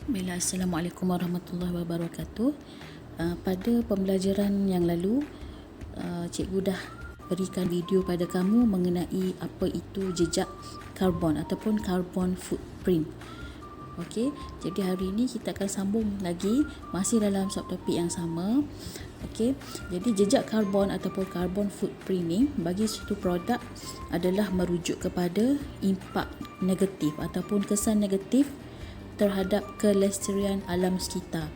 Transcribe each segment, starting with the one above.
Bila Assalamualaikum warahmatullahi wabarakatuh. Pada pembelajaran yang lalu, cikgu dah berikan video pada kamu mengenai apa itu jejak karbon ataupun carbon footprint. Okey, jadi hari ini kita akan sambung lagi masih dalam subtopik yang sama. Okey, jadi jejak karbon ataupun carbon footprint ni bagi suatu produk adalah merujuk kepada impak negatif ataupun kesan negatif terhadap kelestarian alam sekitar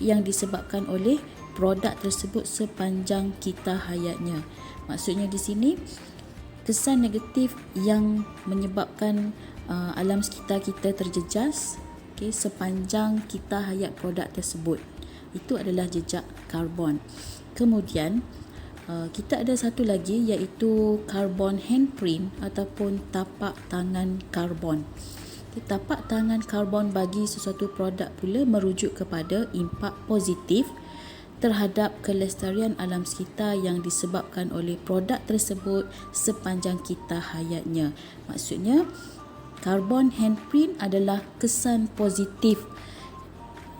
yang disebabkan oleh produk tersebut sepanjang kita hayatnya. Maksudnya di sini kesan negatif yang menyebabkan alam sekitar kita terjejas sepanjang kita hayat produk tersebut. Itu adalah jejak karbon. Kemudian kita ada satu lagi iaitu carbon handprint ataupun tapak tangan karbon. Tapak tangan karbon bagi sesuatu produk pula merujuk kepada impak positif terhadap kelestarian alam sekitar yang disebabkan oleh produk tersebut sepanjang kita hayatnya. Maksudnya, carbon handprint adalah kesan positif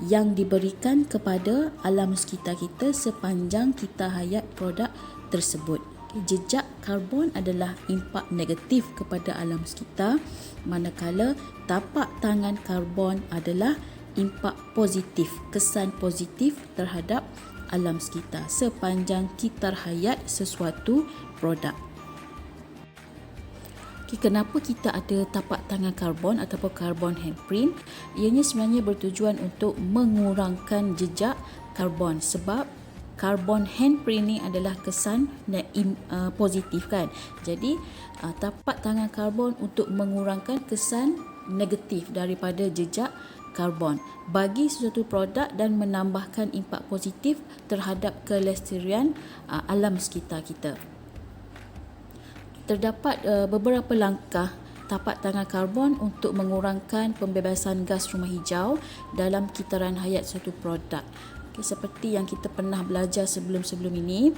yang diberikan kepada alam sekitar kita sepanjang kita hayat produk tersebut. Jejak karbon adalah impak negatif kepada alam sekitar, manakala tapak tangan karbon adalah impak positif, kesan positif terhadap alam sekitar sepanjang kita hayat sesuatu produk. Kenapa kita ada tapak tangan karbon ataupun carbon handprint? Ianya sebenarnya bertujuan untuk mengurangkan jejak karbon, sebab carbon handprint ni adalah kesan positif kan. Jadi tapak tangan karbon untuk mengurangkan kesan negatif daripada jejak karbon bagi sesuatu produk dan menambahkan impak positif terhadap kelestarian alam sekitar kita. Terdapat beberapa langkah tapak tangan karbon untuk mengurangkan pembebasan gas rumah hijau dalam kitaran hayat suatu produk. Seperti yang kita pernah belajar sebelum-sebelum ini,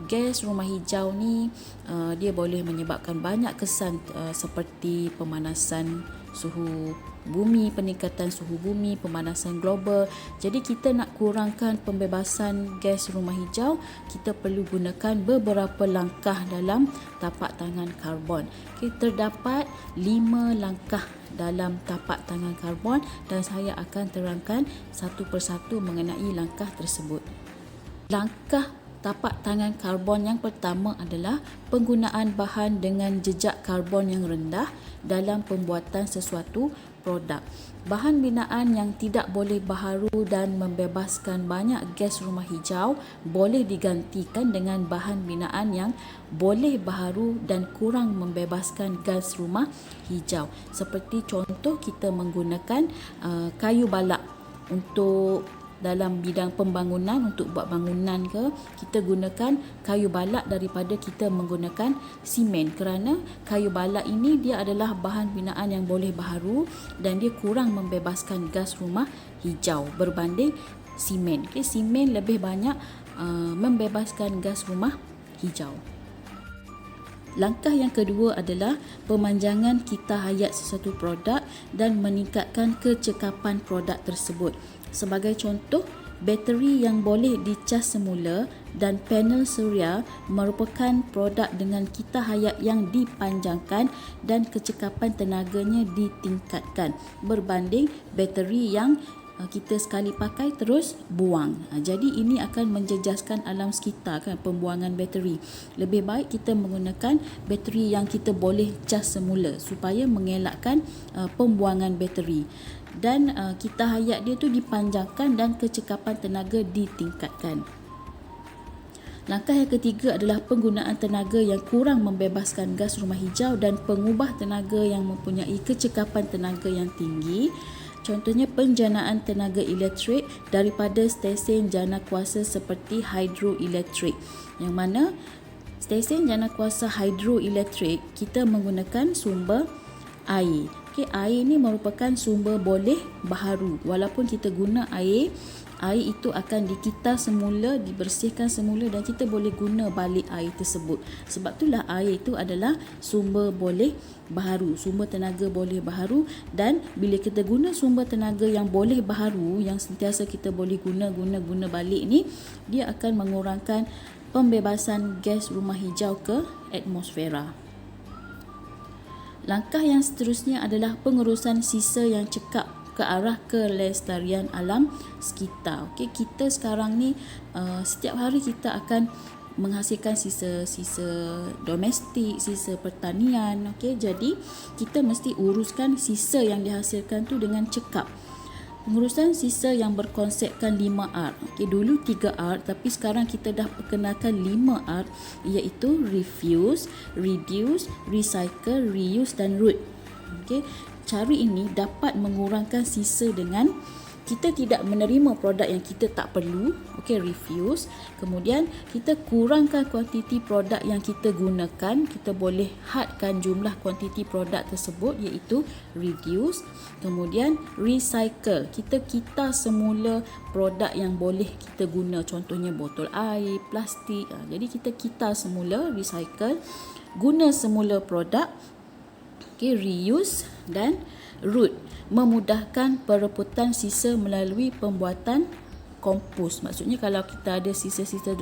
gas rumah hijau ni dia boleh menyebabkan banyak kesan seperti pemanasan suhu bumi, peningkatan suhu bumi, pemanasan global. Jadi kita nak kurangkan pembebasan gas rumah hijau, kita perlu gunakan beberapa langkah dalam tapak tangan karbon. Terdapat 5 langkah dalam tapak tangan karbon dan saya akan terangkan satu persatu mengenai langkah tersebut. Langkah tapak tangan karbon yang pertama adalah penggunaan bahan dengan jejak karbon yang rendah dalam pembuatan sesuatu produk. Bahan binaan yang tidak boleh baharu dan membebaskan banyak gas rumah hijau boleh digantikan dengan bahan binaan yang boleh baharu dan kurang membebaskan gas rumah hijau. Seperti contoh, kita menggunakan kayu balak untuk dalam bidang pembangunan, untuk buat bangunan ke, kita gunakan kayu balak daripada kita menggunakan simen, kerana kayu balak ini dia adalah bahan binaan yang boleh baharu dan dia kurang membebaskan gas rumah hijau berbanding simen. Simen lebih banyak membebaskan gas rumah hijau. Langkah yang kedua adalah pemanjangan kita hayat sesuatu produk dan meningkatkan kecekapan produk tersebut. Sebagai contoh, bateri yang boleh dicas semula dan panel suria merupakan produk dengan kita hayat yang dipanjangkan dan kecekapan tenaganya ditingkatkan berbanding bateri yang kita sekali pakai terus buang. Jadi ini akan menjejaskan alam sekitar kan, pembuangan bateri. Lebih baik kita menggunakan bateri yang kita boleh cas semula supaya mengelakkan pembuangan bateri. Dan kita hayat dia tu dipanjangkan dan kecekapan tenaga ditingkatkan. Langkah yang ketiga adalah penggunaan tenaga yang kurang membebaskan gas rumah hijau dan pengubah tenaga yang mempunyai kecekapan tenaga yang tinggi. Contohnya penjanaan tenaga elektrik daripada stesen jana kuasa seperti hidroelektrik, yang mana stesen jana kuasa hidroelektrik kita menggunakan sumber air. Okey, air ni merupakan sumber boleh baharu. Walaupun kita guna air itu akan dikita semula, dibersihkan semula dan kita boleh guna balik air tersebut. Sebab itulah air itu adalah sumber boleh baharu, sumber tenaga boleh baharu. Dan bila kita guna sumber tenaga yang boleh baharu, yang sentiasa kita boleh guna balik ni, dia akan mengurangkan pembebasan gas rumah hijau ke atmosfera. Langkah yang seterusnya adalah pengurusan sisa yang cekap ke arah kelestarian alam sekitar. Okey, kita sekarang ni setiap hari kita akan menghasilkan sisa domestik, sisa pertanian. Okey, jadi kita mesti uruskan sisa yang dihasilkan tu dengan cekap. Pengurusan sisa yang berkonsepkan 5R. Okey, dulu 3R tapi sekarang kita dah perkenalkan 5R, iaitu refuse, reduce, recycle, reuse dan root. Okey, cara ini dapat mengurangkan sisa dengan kita tidak menerima produk yang kita tak perlu. Okey, refuse. Kemudian kita kurangkan kuantiti produk yang kita gunakan. Kita boleh hadkan jumlah kuantiti produk tersebut, iaitu reduce. Kemudian recycle. Kita semula produk yang boleh kita guna. Contohnya botol air, plastik. Jadi kita semula, recycle. Guna semula produk. Okey, reuse dan root, memudahkan perebutan sisa melalui pembuatan kompos. Maksudnya kalau kita ada sisa-sisa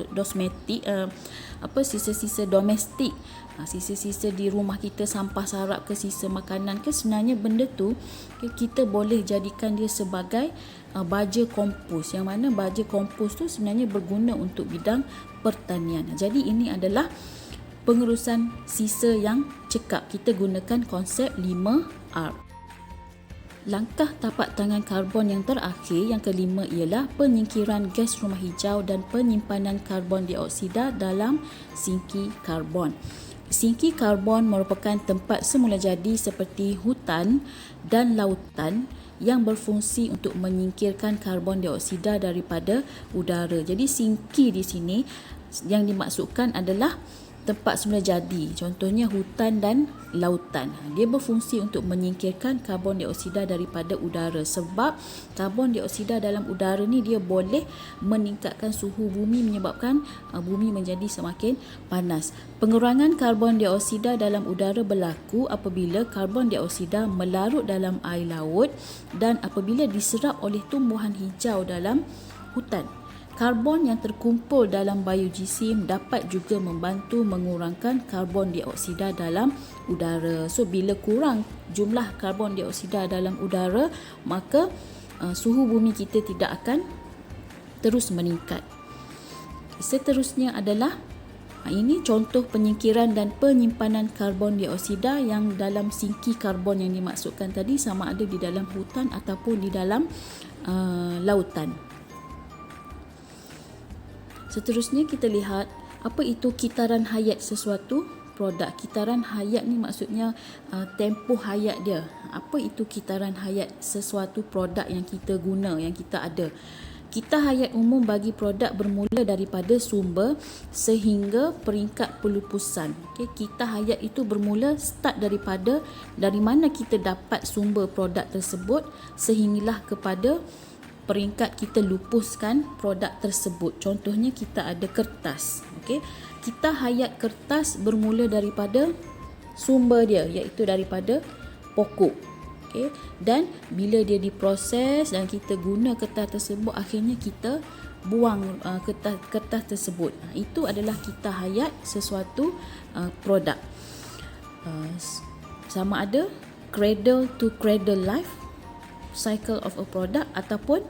sisa-sisa domestik, sisa-sisa di rumah kita, sampah sarap ke sisa makanan ke, sebenarnya benda tu kita boleh jadikan dia sebagai baja kompos, yang mana baja kompos tu sebenarnya berguna untuk bidang pertanian. Jadi ini adalah pengurusan sisa yang cekap. Kita gunakan konsep 5R. Langkah tapak tangan karbon yang terakhir, yang kelima, ialah penyingkiran gas rumah hijau dan penyimpanan karbon dioksida dalam sinki karbon. Sinki karbon merupakan tempat semula jadi seperti hutan dan lautan yang berfungsi untuk menyingkirkan karbon dioksida daripada udara. Jadi sinki di sini yang dimaksudkan adalah tempat semula jadi, contohnya hutan dan lautan. Dia berfungsi untuk menyingkirkan karbon dioksida daripada udara, sebab karbon dioksida dalam udara ni dia boleh meningkatkan suhu bumi, menyebabkan bumi menjadi semakin panas. Pengurangan karbon dioksida dalam udara berlaku apabila karbon dioksida melarut dalam air laut dan apabila diserap oleh tumbuhan hijau dalam hutan. Karbon yang terkumpul dalam biojisim dapat juga membantu mengurangkan karbon dioksida dalam udara. So bila kurang jumlah karbon dioksida dalam udara, maka suhu bumi kita tidak akan terus meningkat. Seterusnya adalah ini contoh penyingkiran dan penyimpanan karbon dioksida yang dalam sinki karbon yang dimaksudkan tadi, sama ada di dalam hutan ataupun di dalam lautan. Seterusnya kita lihat apa itu kitaran hayat sesuatu produk. Kitaran hayat ni maksudnya tempoh hayat dia. Apa itu kitaran hayat sesuatu produk yang kita guna, yang kita ada? Kita hayat umum bagi produk bermula daripada sumber sehingga peringkat pelupusan. Okay, kita hayat itu bermula start daripada dari mana kita dapat sumber produk tersebut sehinggalah kepada peringkat kita lupuskan produk tersebut. Contohnya kita ada kertas. Okey, kita hayat kertas bermula daripada sumber dia, iaitu daripada pokok. Okey, dan bila dia diproses dan kita guna kertas tersebut, akhirnya kita buang kertas tersebut. Itu adalah kita hayat sesuatu produk. Sama ada cradle to cradle life cycle of a product, ataupun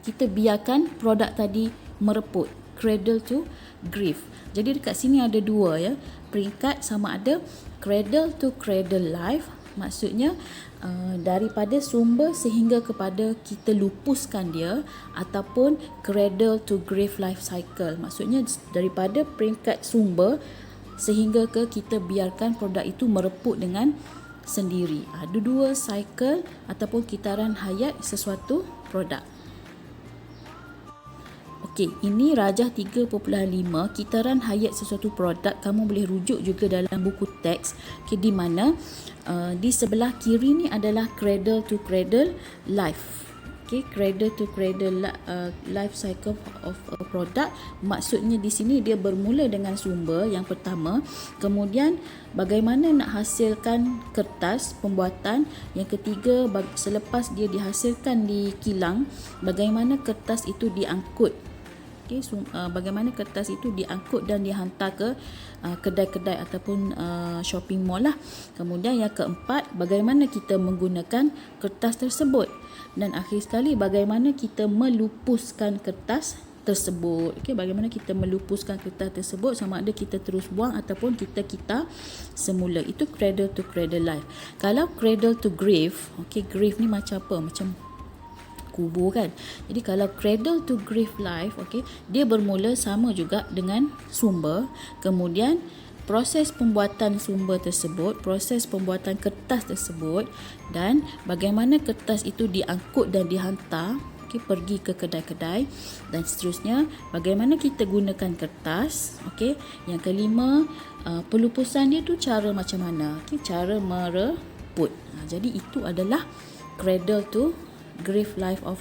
kita biarkan produk tadi mereput, cradle to grave. Jadi dekat sini ada dua ya, peringkat, sama ada cradle to cradle life, maksudnya daripada sumber sehingga kepada kita lupuskan dia, ataupun cradle to grave life cycle, maksudnya daripada peringkat sumber sehingga ke kita biarkan produk itu mereput dengan sendiri. Ada dua cycle ataupun kitaran hayat sesuatu produk. Okey, ini rajah 3.5 kitaran hayat sesuatu produk. Kamu boleh rujuk juga dalam buku teks, di mana di sebelah kiri ni adalah cradle to cradle life. Cradle to cradle life cycle of a product. Maksudnya di sini dia bermula dengan sumber yang pertama, kemudian bagaimana nak hasilkan kertas pembuatan, yang ketiga selepas dia dihasilkan di kilang, bagaimana kertas itu diangkut. Bagaimana kertas itu diangkut dan dihantar ke kedai-kedai ataupun shopping mall lah. Kemudian yang keempat, bagaimana kita menggunakan kertas tersebut. Dan akhir sekali, bagaimana kita melupuskan kertas tersebut. Bagaimana kita melupuskan kertas tersebut, sama ada kita terus buang ataupun kita semula. Itu cradle to cradle life. Kalau cradle to grave, grave ni macam apa? Macam kubur kan. Jadi kalau cradle to grave life, dia bermula sama juga dengan sumber, kemudian proses pembuatan sumber tersebut, proses pembuatan kertas tersebut, dan bagaimana kertas itu diangkut dan dihantar pergi ke kedai-kedai, dan seterusnya bagaimana kita gunakan kertas. Yang kelima, pelupusan dia tu cara macam mana, cara mereput. Jadi itu adalah cradle to grave life of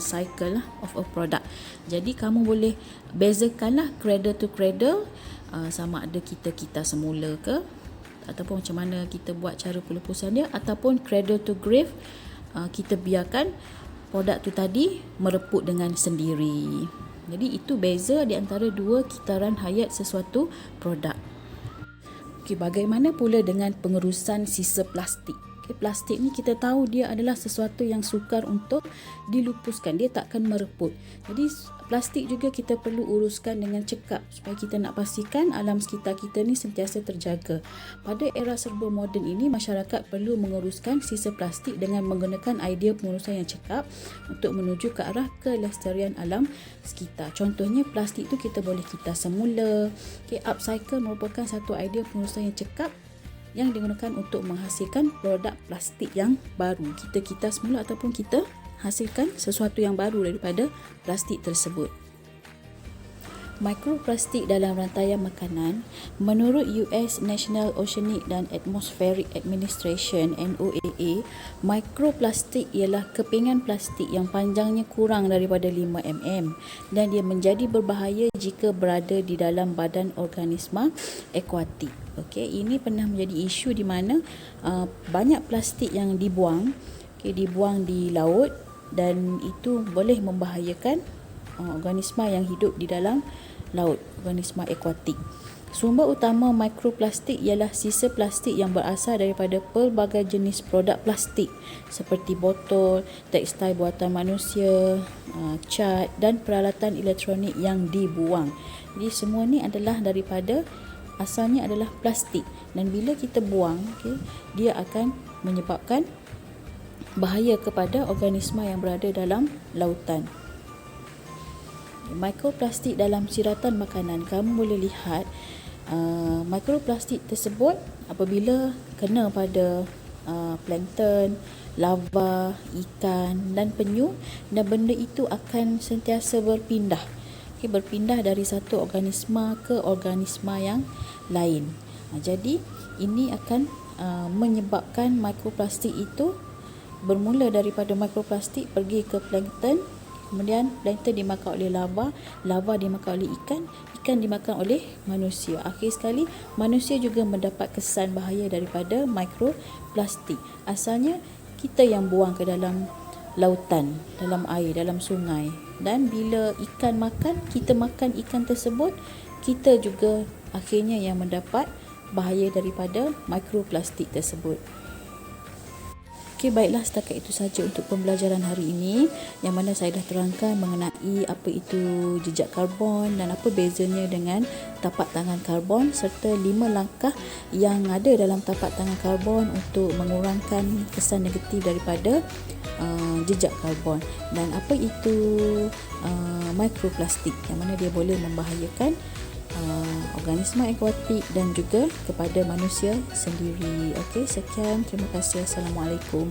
cycle of a product. Jadi kamu boleh bezakanlah cradle to cradle, sama ada kita semula ke, ataupun macam mana kita buat cara pelupusan dia, ataupun cradle to grave, kita biarkan produk tu tadi mereput dengan sendiri. Jadi itu beza di antara dua kitaran hayat sesuatu produk. Bagaimana pula dengan pengurusan sisa plastik? Plastik ni kita tahu dia adalah sesuatu yang sukar untuk dilupuskan, dia takkan mereput. Jadi plastik juga kita perlu uruskan dengan cekap supaya kita nak pastikan alam sekitar kita ni sentiasa terjaga. Pada era serba moden ini, masyarakat perlu menguruskan sisa plastik dengan menggunakan idea pengurusan yang cekap untuk menuju ke arah kelestarian alam sekitar. Contohnya plastik tu kita boleh kita semula. Upcycle merupakan satu idea pengurusan yang cekap yang digunakan untuk menghasilkan produk plastik yang baru. Kita semula ataupun kita hasilkan sesuatu yang baru daripada plastik tersebut. Mikroplastik dalam rantaian makanan. Menurut US National Oceanic and Atmospheric Administration NOAA, mikroplastik ialah kepingan plastik yang panjangnya kurang daripada 5 mm dan dia menjadi berbahaya jika berada di dalam badan organisma akuatik. Ini pernah menjadi isu di mana banyak plastik yang dibuang di laut, dan itu boleh membahayakan organisma yang hidup di dalam laut, organisma akuatik. Sumber utama mikroplastik ialah sisa plastik yang berasal daripada pelbagai jenis produk plastik seperti botol, tekstil buatan manusia, cat dan peralatan elektronik yang dibuang. Jadi semua ni adalah daripada asalnya adalah plastik, dan bila kita buang, dia akan menyebabkan bahaya kepada organisma yang berada dalam lautan. Mikroplastik dalam siratan makanan. Kamu boleh lihat mikroplastik tersebut apabila kena pada plankton, lava, ikan dan penyu, dan benda itu akan sentiasa berpindah. Berpindah dari satu organisma ke organisma yang lain. Jadi ini akan menyebabkan mikroplastik itu bermula daripada mikroplastik pergi ke plankton, kemudian plankton dimakan oleh lava, lava dimakan oleh ikan, ikan dimakan oleh manusia. Akhir sekali manusia juga mendapat kesan bahaya daripada mikroplastik. Asalnya kita yang buang ke dalam lautan, dalam air, dalam sungai, dan bila ikan makan, kita makan ikan tersebut, kita juga akhirnya yang mendapat bahaya daripada mikroplastik tersebut. Baiklah, setakat itu saja untuk pembelajaran hari ini, yang mana saya dah terangkan mengenai apa itu jejak karbon dan apa bezanya dengan tapak tangan karbon, serta 5 langkah yang ada dalam tapak tangan karbon untuk mengurangkan kesan negatif daripada jejak karbon, dan apa itu mikroplastik yang mana dia boleh membahayakan organisma akuatik dan juga kepada manusia sendiri. Sekian, terima kasih. Assalamualaikum.